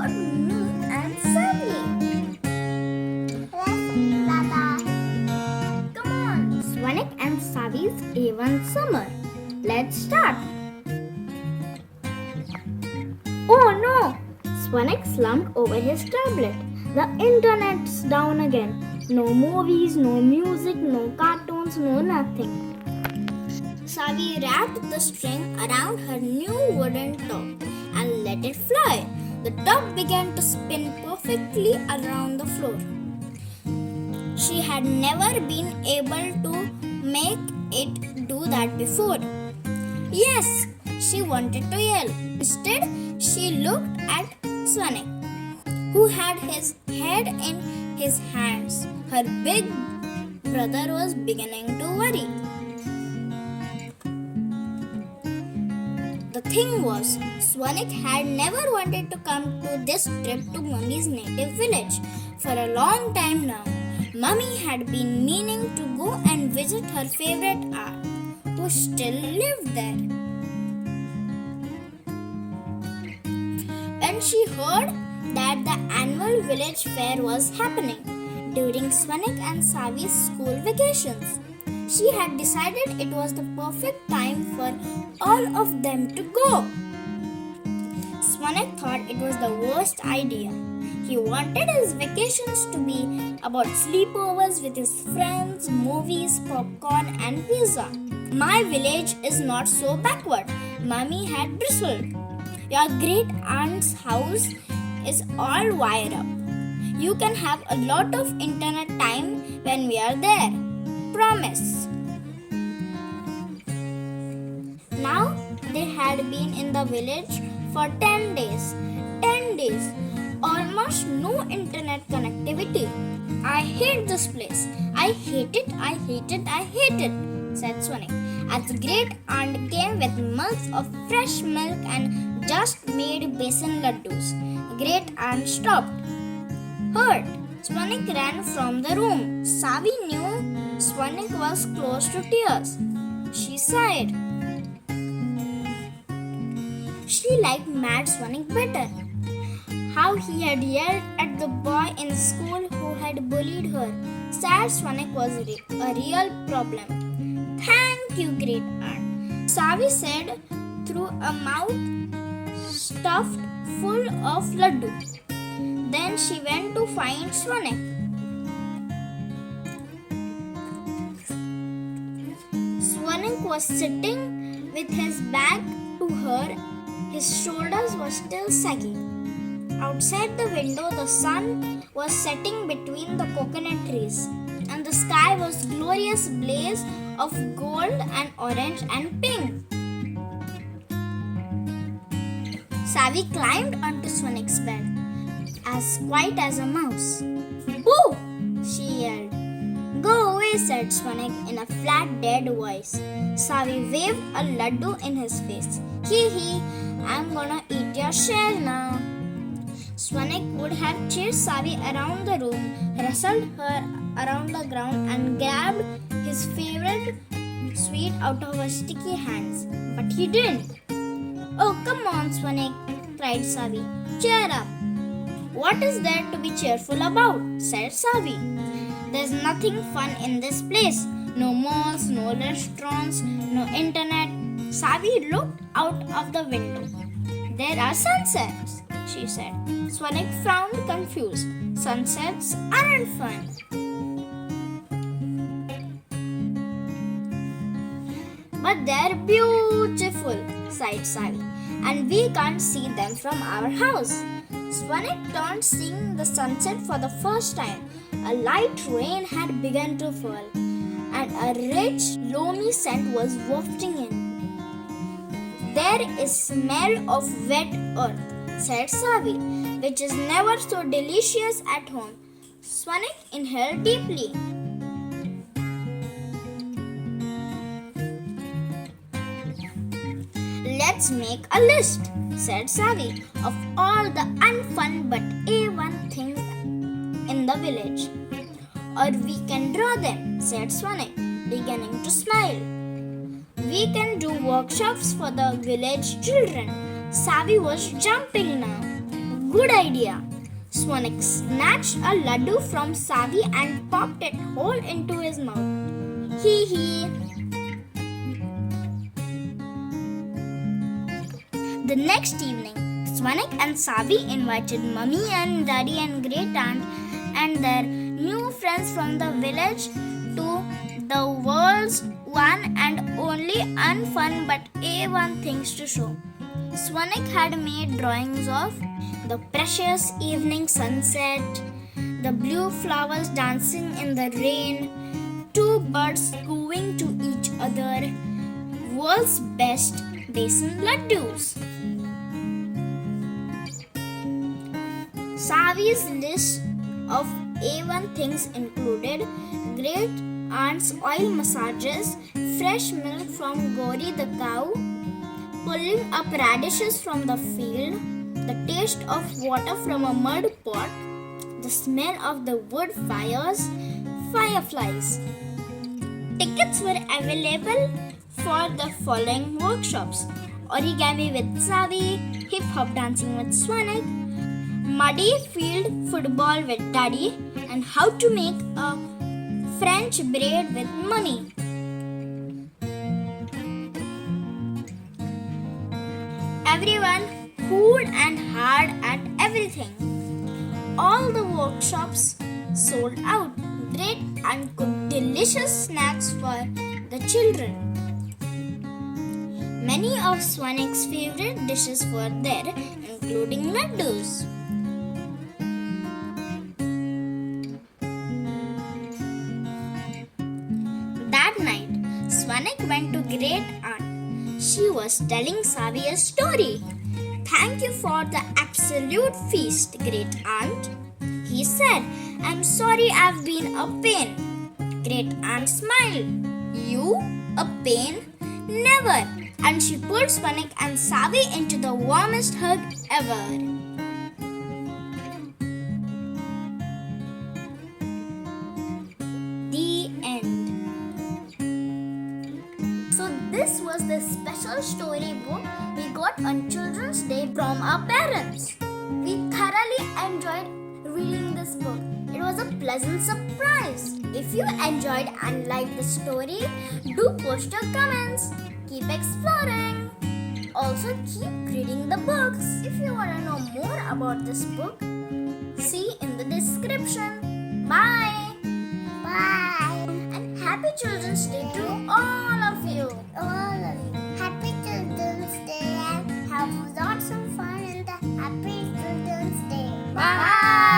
for me and Saavi. Yes, Dada. Come on, Svanik and Saavi's A1 summer. Let's start. Oh no! Svanik slumped over his tablet. The internet's down again. No movies, no music, no cartoons, no nothing. Saavi wrapped the string around her new wooden top and let it fly. The top began to spin perfectly around the floor. She had never been able to make it do that before. Yes, she wanted to yell. Instead, she looked at Svanik, who had his head in his hands. Her big brother was beginning to worry. The thing was, Svanik had never wanted to come to this trip to Mummy's native village for a long time now. Mummy had been meaning to go and visit her favorite aunt, who still lived there. When she heard that the annual village fair was happening during Svanik and Saavi's school vacations, she had decided it was the perfect time for all of them to go. Svanik thought it was the worst idea. He wanted his vacations to be about sleepovers with his friends, movies, popcorn, and pizza. My village is not so backward, Mummy had bristled. Your great aunt's house is all wired up. You can have a lot of internet time when we are there. Promise. Now they had been in the village for 10 days. 10 days. Almost no internet connectivity. I hate this place. I hate it, I hate it, I hate it, said Svanik. As the great aunt came with mugs of fresh milk and just made basin laddus, the great aunt stopped. Hurt. Svanik ran from the room. Saavi knew Svanik was close to tears. She sighed. She liked Mad Svanik better. How he had yelled at the boy in school who had bullied her. Sad Svanik was a real problem. Thank you, great aunt, Saavi said through a mouth stuffed full of laddu. Then she went to find Svanik. Svanik was sitting with his back to her. His shoulders were still sagging. Outside the window, the sun was setting between the coconut trees, and the sky was glorious blaze of gold and orange and pink. Saavi climbed onto Svanik's bed, as quiet as a mouse. Boo! She yelled. Go away, said Svanik in a flat, dead voice. Saavi waved a laddu in his face. Hee hee, I'm gonna eat your shell now. Svanik would have chased Saavi around the room, wrestled her around the ground, and grabbed his favorite sweet out of her sticky hands. But he didn't. Oh, come on, Svanik, cried Saavi. Cheer up. What is there to be cheerful about? Said Saavi. There's nothing fun in this place. No malls, no restaurants, no internet. Saavi looked out of the window. There are sunsets, she said. Svanik frowned confused. Sunsets aren't fun. But they're beautiful, sighed Saavi. And we can't see them from our house. Svanik turned, seeing the sunset for the first time. A light rain had begun to fall, and a rich, loamy scent was wafting in. There is smell of wet earth, said Saavi, which is never so delicious at home. Svanik inhaled deeply. Let's make a list, said Saavi, of all the unfun but A1 things in the village. Or we can draw them, said Svanik, beginning to smile. We can do workshops for the village children. Saavi was jumping now. good idea. Svanik snatched a laddu from Saavi and popped it whole into his mouth. Hee hee. The next evening, Svanik and Saavi invited Mummy and Daddy and Great Aunt and their new friends from the village to the world's one and only unfun but A1 things to show. Svanik had made drawings of the precious evening sunset, the blue flowers dancing in the rain, two birds cooing to each other, world's best besan laddus. Saavi's list of A1 things included Great Aunt's oil massages, fresh milk from Gori the cow, pulling up radishes from the field, the taste of water from a mud pot, the smell of the wood fires, fireflies. Tickets were available for the following workshops: origami with Saavi, hip hop dancing with Svanik, muddy field football with Daddy, and how to make a French braid with Mummy. Everyone hooed and hard at everything. All the workshops sold out. Great and cooked delicious snacks for the children. Many of Svanik's favorite dishes were there, including laddus. That night, Svanik went to Great Aunt. She was telling Saavi a story. "Thank you for the absolute feast, Great Aunt," he said. "I'm sorry I've been a pain." Great Aunt smiled. "You? A pain? Never!" And she pulled Svanik and Saavi into the warmest hug ever. The end. So this was the special storybook we got on Children's Day from our parents. We thoroughly enjoyed reading this book. It was a pleasant surprise. If you enjoyed and liked the story, do post your comments. Keep exploring. Also keep reading the books. If you want to know more about this book, see in the description. Bye. Bye. And happy Children's Day to all of you. All of you. Happy Children's Day and have lots of fun in the Happy Children's Day. Bye.